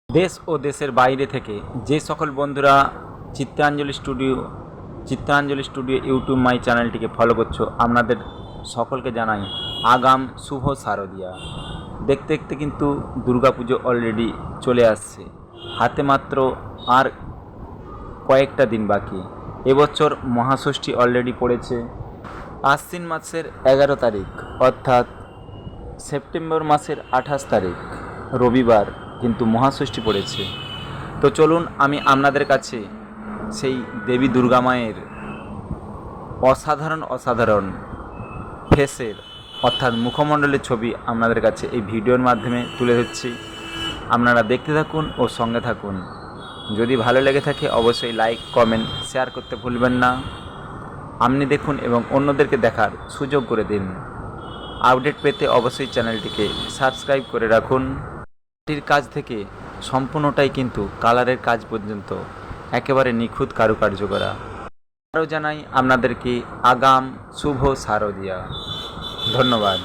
দেশ ও দেশের বাইরে থেকে যে সকল বন্ধুরা চিত্রাঞ্জলি স্টুডিও ইউটিউব মাই চ্যানেলটিকে ফলো করছো, আপনাদের সকলকে জানাই আগাম শুভ শারদিয়া। দেখতে দেখতে কিন্তু দুর্গাপুজো অলরেডি চলে আসছে, হাতে মাত্র আর কয়েকটা দিন বাকি। এবছর মহাষষ্ঠী অলরেডি পড়েছে আশ্বিন মাসের 11 তারিখ, অর্থাৎ সেপ্টেম্বর মাসের 28 তারিখ রবিবার কিন্তু মহাষষ্ঠী পড়েছে। তো চলুন আমি আপনাদের কাছে সেই দেবী দুর্গা মায়ের অসাধারণ ফেসের অর্থাৎ মুখমণ্ডলের ছবি আপনাদের কাছে এই ভিডিওর মাধ্যমে তুলে ধরছি। আপনারা দেখতে থাকুন ও সঙ্গে থাকুন। যদি ভালো লেগে থাকে অবশ্যই লাইক, কমেন্ট, শেয়ার করতে ভুলবেন না। আপনি দেখুন এবং অন্যদেরকে দেখার সুযোগ করে দিন। আপডেট পেতে অবশ্যই চ্যানেলটিকে সাবস্ক্রাইব করে রাখুন। মাটির কাজ থেকে সম্পূর্ণটাই কিন্তু কালারের কাজ পর্যন্ত একেবারে নিখুঁত কারুকার্য করা। আরও জানাই আপনাদেরকে আগাম শুভ শারদিয়া। ধন্যবাদ।